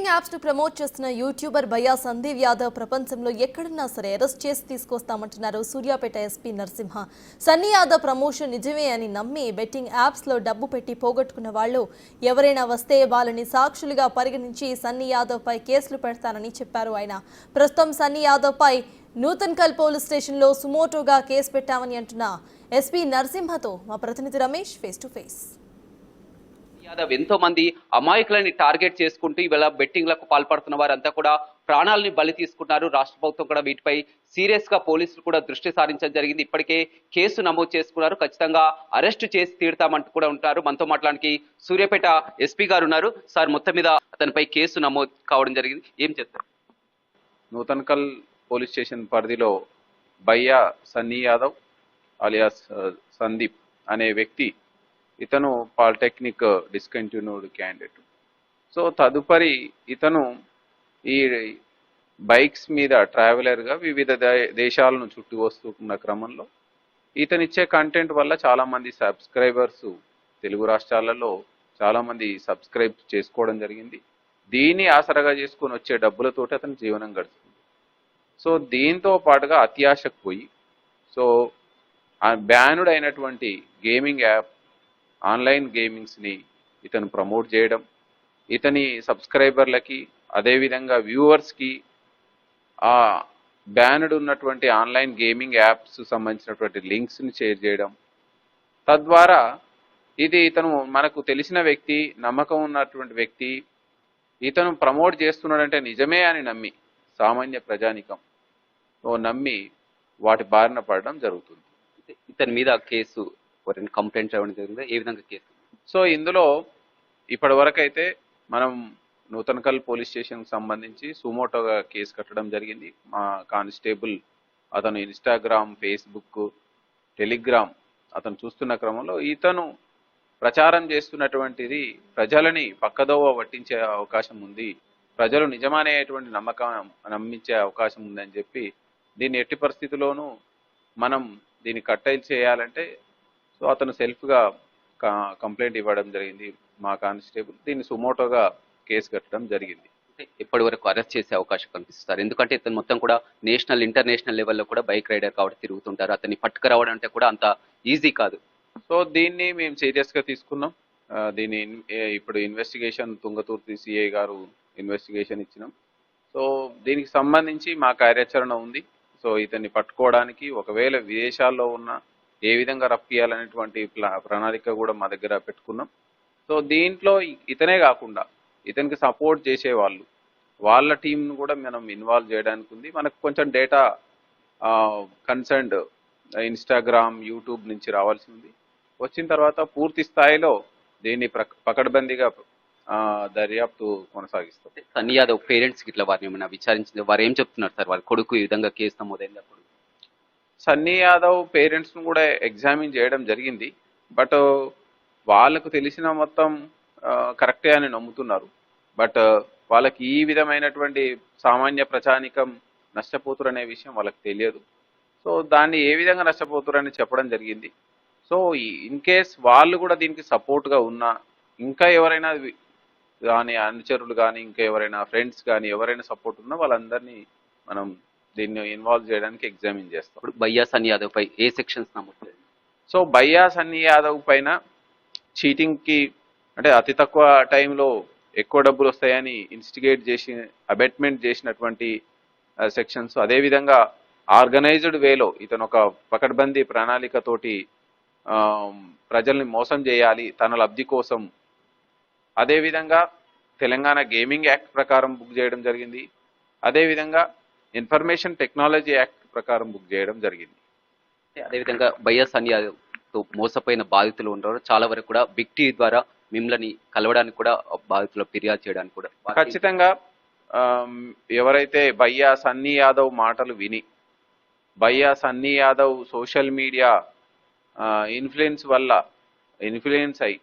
Betting apps ను promote చేస్తున్న YouTuber భయ్యా సందీప్ యాదవ్ ప్రపంచంలో ఎక్కడున్నా సరే అరెస్ట్ చేసి తీసుకొస్తామంటున్నారు సూర్యాపేట ఎస్పీ నరసింహ. సన్నీ యాదవ్ ప్రమోషన్ నిజమే అని నమ్మి బెట్టింగ్ యాప్స్ లో డబ్బు పెట్టి పోగొట్టుకున్న వాళ్ళు ఎవరైనా వస్తే వాళ్ళని సాక్షులుగా పరిగణించి సన్నీ యాదవ్ పై కేసులు పెడతానని చెప్పారు ఆయన. ప్రస్తుతం సన్నీ యాదవ్ పై నూతన్కల్ పోలీస్ స్టేషన్ లో సుమోటోగా కేసు పెట్టామని అంటున్న ఎస్పీ నరసింహతో మా ప్రతినిధి Ramesh face to face. Yadav ఎంతో మంది అమాయకులని టార్గెట్ చేసుకుంటూ ఇవాళ బెట్టింగ్లకు పాల్పడుతున్న వారంతా కూడా ప్రాణాలని బలి తీసుకున్నారు. రాష్ట్ర ప్రభుత్వం కూడా వీటిపై సీరియస్ గా పోలీసులు కూడా దృష్టి సారించడం జరిగింది. ఇప్పటికే కేసు నమోదు చేసుకున్నారు. ఖచ్చితంగా అరెస్ట్ చేసి తీరుతామంటూ కూడా ఉంటారు. మనతో మాట్లాడానికి సూర్యాపేట ఎస్పీ గారు ఉన్నారు. సార్, మొత్తం మీద అతనిపై కేసు నమోదు కావడం జరిగింది, ఏం చెప్తారు? నూతన్కల్ పోలీస్ స్టేషన్ పరిధిలో భయ్యా సన్నీ యాదవ్ అలియాస్ సందీప్ అనే వ్యక్తి, ఇతను పాలిటెక్నిక్ డిస్కంటిన్యూడ్ క్యాండిడేట్. సో తదుపరి ఇతను ఈ బైక్స్ మీద ట్రావెలర్గా వివిధ దేశాలను చుట్టి వస్తున్న క్రమంలో ఇతనిచ్చే కంటెంట్ వల్ల చాలామంది సబ్స్క్రైబర్స్ తెలుగు రాష్ట్రాలలో చాలామంది సబ్స్క్రైబ్ చేసుకోవడం జరిగింది. దీన్ని ఆసరాగా చేసుకొని వచ్చే డబ్బులతోటి అతని జీవనం గడుస్తుంది. సో దీంతో పాటుగా అత్యాశకు పోయి బ్యానుడ్ అయినటువంటి గేమింగ్ యాప్ ఆన్లైన్ గేమింగ్స్ని ఇతను ప్రమోట్ చేయడం, ఇతని సబ్స్క్రైబర్లకి అదేవిధంగా వ్యూవర్స్కి ఆ బ్యానుడ్ ఉన్నటువంటి ఆన్లైన్ గేమింగ్ యాప్స్ సంబంధించినటువంటి లింక్స్ని షేర్ చేయడం, తద్వారా ఇది ఇతను మనకు తెలిసిన వ్యక్తి, నమ్మకం ఉన్నటువంటి వ్యక్తి, ఇతను ప్రమోట్ చేస్తున్నాడంటే నిజమే అని నమ్మి సామాన్య ప్రజానికం నమ్మి వాటి బారిన పడడం జరుగుతుంది. ఇతని మీద కేసు కంప్లైంట్ ఇవ్వడం జరిగింది, ఏ విధంగా కేసు? సో ఇందులో ఇప్పటి వరకు అయితే మనం నూతన్కల్ పోలీస్ స్టేషన్కి సంబంధించి సుమోటోగా కేసు కట్టడం జరిగింది. మా కానిస్టేబుల్ అతను ఇన్స్టాగ్రామ్, ఫేస్బుక్, టెలిగ్రామ్ అతను చూస్తున్న క్రమంలో ఇతను ప్రచారం చేస్తున్నటువంటిది ప్రజలని పక్కదోవ పట్టించే అవకాశం ఉంది, ప్రజలు నిజమనేటువంటి నమ్మించే అవకాశం ఉందని చెప్పి దీన్ని ఎట్టి పరిస్థితుల్లోనూ మనం దీన్ని కట్టైల్ చేయాలంటే సో అతను సెల్ఫ్గా కంప్లైంట్ ఇవ్వడం జరిగింది. మా కానిస్టేబుల్ దీన్ని సుమోటోగా కేసు కట్టడం జరిగింది. ఇప్పటి వరకు అరెస్ట్ చేసే అవకాశం కనిపిస్తారు, ఎందుకంటే ఇతను మొత్తం కూడా నేషనల్ ఇంటర్నేషనల్ లెవెల్లో కూడా బైక్ రైడర్ కాబట్టి తిరుగుతుంటారు. అతన్ని పట్టుకురావడం అంటే కూడా అంత ఈజీ కాదు. సో దీన్ని మేము సీరియస్గా తీసుకున్నాం. దీన్ని ఇప్పుడు ఇన్వెస్టిగేషన్ తుంగతుర్తి సిఐ గారు ఇన్వెస్టిగేషన్ ఇచ్చినాం. సో దీనికి సంబంధించి మా కార్యాచరణ ఉంది. సో ఇతన్ని పట్టుకోవడానికి ఒకవేళ విదేశాల్లో ఉన్న ఏ విధంగా రప్పియాలనేటువంటి ప్రణాళిక కూడా మా దగ్గర పెట్టుకున్నాం. సో దీంట్లో ఇతనే కాకుండా ఇతనికి సపోర్ట్ చేసే వాళ్ళ టీంను కూడా మనం ఇన్వాల్వ్ చేయడానికి ఉంది. మనకు కొంచెం డేటా కన్సర్న్డ్ ఇన్స్టాగ్రామ్, యూట్యూబ్ నుంచి రావాల్సి ఉంది. వచ్చిన తర్వాత పూర్తి స్థాయిలో దీన్ని పకడ్బందీగా దర్యాప్తు కొనసాగిస్తాం. సన్నీ యాదవ్ పేరెంట్స్కి ఇట్లా వారిని ఏమైనా విచారించింది, వారు ఏం చెప్తున్నారు సార్? వాళ్ళ కొడుకు ఈ విధంగా కేసు నమోదైంది అప్పుడు సన్నీ యాదవ్ పేరెంట్స్ను కూడా ఎగ్జామిన్ చేయడం జరిగింది. బట్ వాళ్ళకు తెలిసిన మొత్తం కరెక్టే అని నమ్ముతున్నారు. బట్ వాళ్ళకి ఈ విధమైనటువంటి సామాన్య ప్రజానికం నష్టపోతురనే విషయం వాళ్ళకి తెలియదు. సో దాన్ని ఏ విధంగా నష్టపోతురని చెప్పడం జరిగింది. సో ఇన్ కేస్ వాళ్ళు కూడా దీనికి సపోర్ట్గా ఉన్నా, ఇంకా ఎవరైనా కానీ అనుచరులు కానీ ఇంకా ఎవరైనా ఫ్రెండ్స్ కానీ ఎవరైనా సపోర్ట్ ఉన్నా వాళ్ళందరినీ మనం దీన్ని ఇన్వాల్వ్ చేయడానికి ఎగ్జామిన్ చేస్తాం. ఇప్పుడు భయ్యా సన్నీ యాదవ్ పై ఏ సెక్షన్స్ నమోదు? సో భయ్యా సన్నీ యాదవ్ పైన చీటింగ్కి అంటే అతి తక్కువ టైంలో ఎక్కువ డబ్బులు వస్తాయని ఇన్స్టిగేట్ చేసి అబెట్మెంట్ చేసినటువంటి సెక్షన్స్, అదేవిధంగా ఆర్గనైజ్డ్ వేలో ఇతను ఒక పకడ్బందీ ప్రణాళికతోటి ప్రజల్ని మోసం చేయాలి తన లబ్ధి కోసం, అదేవిధంగా తెలంగాణ గేమింగ్ యాక్ట్ ప్రకారం బుక్ చేయడం జరిగింది, అదేవిధంగా ఇన్ఫర్మేషన్ టెక్నాలజీ యాక్ట్ ప్రకారం బుక్ చేయడం జరిగింది. అదేవిధంగా భయ్యా సన్నీ యాదవ్తో మోసపోయిన బాధితులు ఉన్నారు, చాలా వరకు కూడా బిగ్ టీ ద్వారా మిమ్మల్ని కలవడానికి కూడా బాధితులు ఫిర్యాదు చేయడానికి కూడా ఖచ్చితంగా ఎవరైతే భయ్యా సన్నీ యాదవ్ మాటలు విని భయ్యా Sunny Yadav social media influence అయి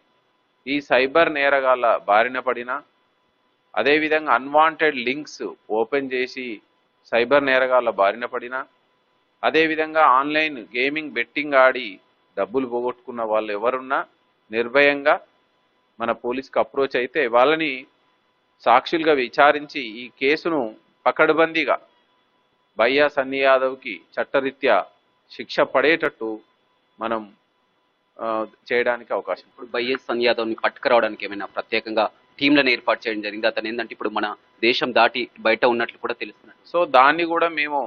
ఈ సైబర్ నేరగాళ్ళ బారిన పడినా, అదేవిధంగా అన్వాంటెడ్ లింక్స్ ఓపెన్ చేసి సైబర్ నేరగాళ్ళ బారిన పడినా, అదేవిధంగా ఆన్లైన్ గేమింగ్ బెట్టింగ్ ఆడి డబ్బులు పోగొట్టుకున్న వాళ్ళు ఎవరున్నా నిర్భయంగా మన పోలీస్కి అప్రోచ్ అయితే వాళ్ళని సాక్షులుగా విచారించి ఈ కేసును పకడ్బందీగా భయ్యా సన్నీ యాదవ్కి చట్టరీత్యా శిక్ష పడేటట్టు మనం చేయడానికి అవకాశం. ఇప్పుడు వైఎస్ సన్నీ యాదవ్ని పట్టుకురావడానికి ఏమైనా ప్రత్యేకంగా టీంలను ఏర్పాటు చేయడం జరిగింది. అతను ఏంటంటే ఇప్పుడు మన దేశం దాటి బయట ఉన్నట్లు కూడా తెలుస్తున్నట్టు. సో దాన్ని కూడా మేము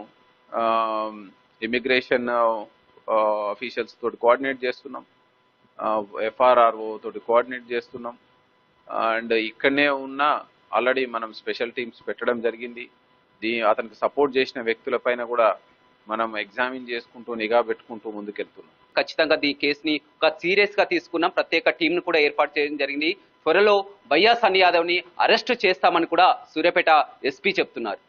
ఇమిగ్రేషన్ అఫీషియల్స్ తోటి కోఆర్డినేట్ చేస్తున్నాం, FRRO తోటి కోఆర్డినేట్ చేస్తున్నాం. అండ్ ఇక్కడనే ఉన్న ఆల్రెడీ మనం స్పెషల్ టీమ్స్ పెట్టడం జరిగింది. అతనికి సపోర్ట్ చేసిన వ్యక్తులపైన కూడా మనం ఎగ్జామిన్ చేసుకుంటూ నిఘా పెట్టుకుంటూ ముందుకెళ్తున్నాం. ఖచ్చితంగా ఈ కేసుని ఒక సీరియస్ గా తీసుకున్నాం. ప్రత్యేక టీంను కూడా ఏర్పాటు చేయడం జరిగింది. త్వరలో భయ్యా సన్నీ యాదవ్ని అరెస్టు చేస్తామని కూడా సూర్యాపేట ఎస్పీ చెప్తున్నారు.